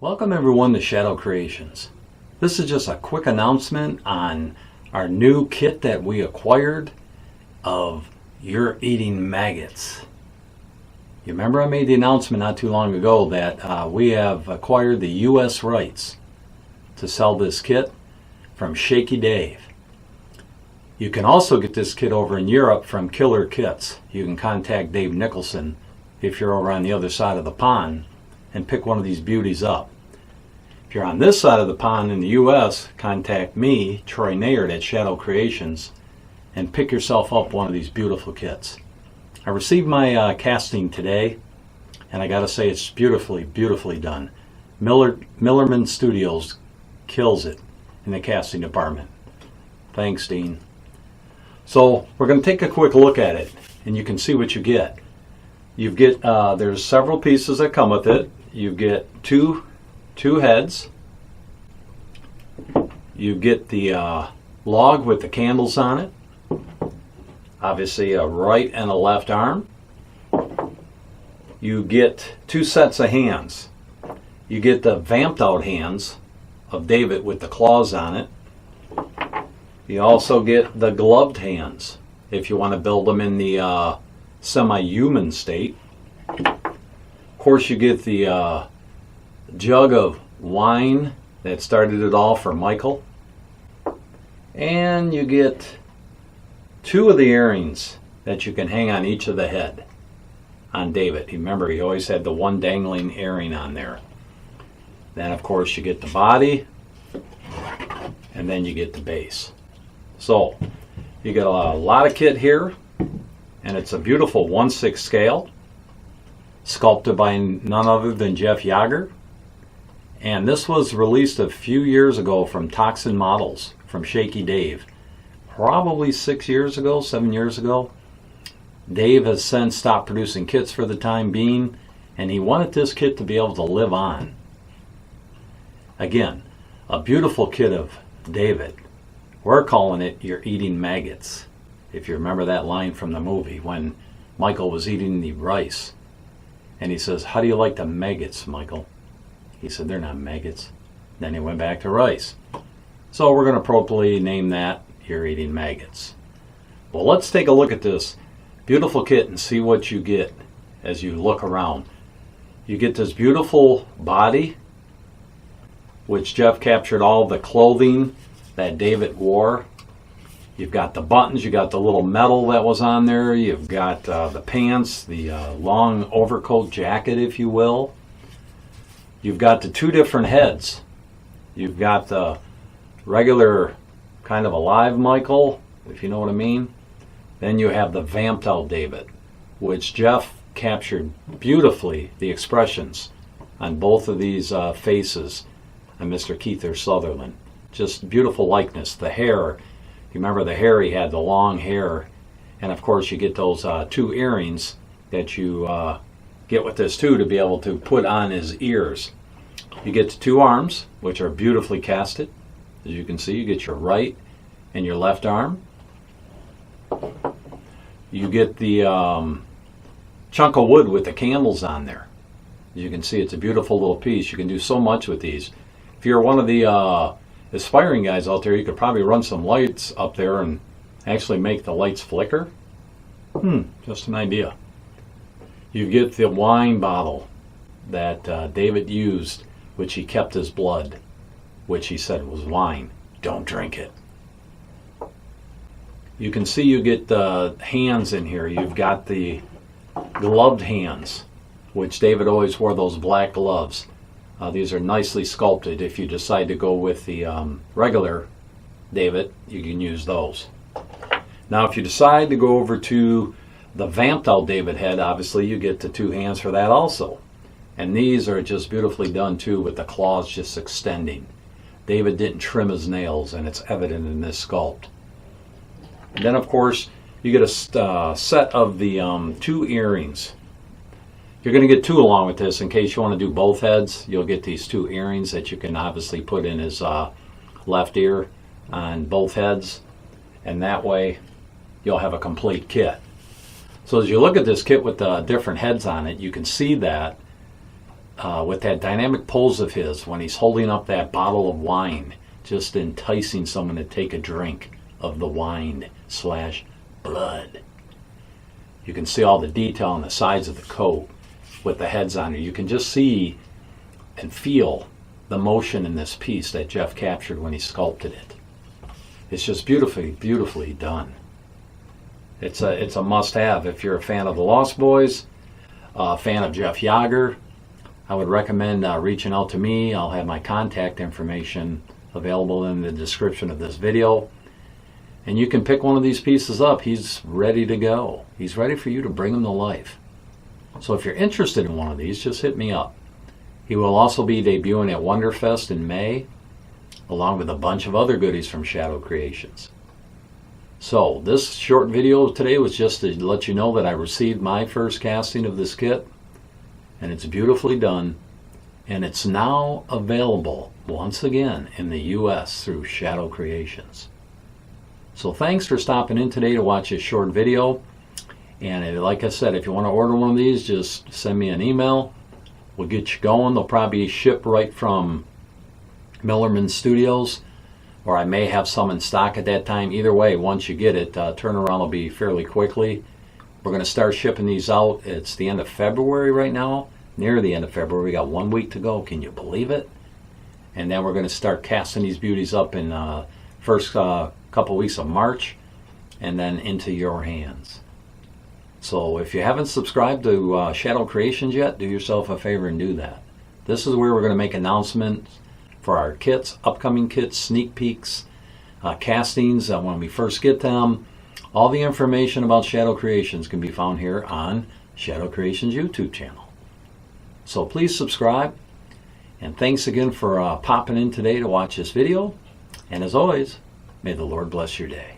Welcome everyone to Shadow Creations. This is just a quick announcement on our new kit that we acquired of You're Eating Maggots. You remember I made the announcement not too long ago that we have acquired the US rights to sell this kit from Shaky Dave. You can also get this kit over in Europe from Killer Kits. You can contact Dave Nicholson if you're over on the other side of the pond and pick one of these beauties up. If you're on this side of the pond in the US, contact me, Troy Nayard at Shadow Creations, and pick yourself up one of these beautiful kits. I received my casting today, and I gotta say it's beautifully done. Millerman Studios kills it in the casting department. Thanks, Dean. So we're going to take a quick look at it, and you can see what you get. There's several pieces that come with it. You get two heads. You get the log with the candles on it. Obviously a right and a left arm. You get two sets of hands. You get the vamped out hands of David with the claws on it. You also get the gloved hands if you want to build them in the semi-human state. Of course, you get the jug of wine that started it all for Michael. And you get two of the earrings that you can hang on each of the head on David. Remember, he always had the one dangling earring on there. Then, of course, you get the body, and then you get the base. So, you get a lot of kit here, and it's a beautiful 1/6 scale, sculpted by none other than Jeff Yagher. And this was released a few years ago from Toxin Models, from Shaky Dave. Probably 7 years ago. Dave has since stopped producing kits for the time being, and he wanted this kit to be able to live on. Again, a beautiful kit of David. We're calling it You're Eating Maggots. If you remember that line from the movie when Michael was eating the rice. And he says, "How do you like the maggots, Michael?" He said, "They're not maggots." Then he went back to rice. So we're going to appropriately name that You're Eating Maggots. Well, let's take a look at this beautiful kit and see what you get as you look around. You get this beautiful body, which Jeff captured all the clothing that David wore. You've got the buttons, you got the little metal that was on there, you've got the pants, the long overcoat jacket, if you will. You've got the two different heads. You've got the regular kind of alive Michael, if you know what I mean. Then you have the vamped out David, which Jeff captured beautifully the expressions on both of these faces on Mr. Keith Sutherland. Just beautiful likeness. The hair, you remember the hair, he had the long hair. And of course you get those two earrings that you get with this too to be able to put on his ears. You get the two arms, which are beautifully casted. As you can see, you get your right and your left arm. You get the chunk of wood with the candles on there. As you can see, it's a beautiful little piece. You can do so much with these. If you're one of the aspiring guys out there, you could probably run some lights up there and actually make the lights flicker. Just an idea. You get the wine bottle that David used, which he kept his blood, which he said was wine. Don't drink it. You can see you get the hands in here. You've got the gloved hands, which David always wore those black gloves. These are nicely sculpted. If you decide to go with the regular David, you can use those. Now, if you decide to go over to the vamped out David head, obviously you get the two hands for that also. And these are just beautifully done too, with the claws just extending. David didn't trim his nails, and it's evident in this sculpt. And then, of course, you get a set of the two earrings. You're going to get two along with this in case you want to do both heads. You'll get these two earrings that you can obviously put in his left ear on both heads. And that way, you'll have a complete kit. So as you look at this kit with the different heads on it, you can see that with that dynamic pose of his when he's holding up that bottle of wine, just enticing someone to take a drink of the wine / blood. You can see all the detail on the sides of the coat with the heads on it. You can just see and feel the motion in this piece that Jeff captured when he sculpted it. It's just beautifully done. It's a must-have if you're a fan of the Lost Boys, a fan of Jeff Yagher. I would recommend reaching out to me. I'll have my contact information available in the description of this video. And you can pick one of these pieces up. He's ready to go. He's ready for you to bring him to life. So if you're interested in one of these, just hit me up. He will also be debuting at Wonderfest in May, along with a bunch of other goodies from Shadow Creations. So this short video today was just to let you know that I received my first casting of this kit, and it's beautifully done, and it's now available once again in the US through Shadow Creations. So thanks for stopping in today to watch this short video, and like I said, if you want to order one of these, just send me an email. We'll get you going. They'll probably ship right from Millerman Studios, or I may have some in stock at that time. Either way, once you get it, turnaround will be fairly quickly. We're going to start shipping these out. It's the end of February right now, near the end of February. We got 1 week to go. Can you believe it? And then we're going to start casting these beauties up in first couple weeks of March, and then into your hands. So if you haven't subscribed to Shadow Creations yet, do yourself a favor and do that. This is where we're going to make announcements for our kits, upcoming kits, sneak peeks, castings when we first get them. All the information about Shadow Creations can be found here on Shadow Creations YouTube channel. So please subscribe, and thanks again for popping in today to watch this video. And as always, may the Lord bless your day.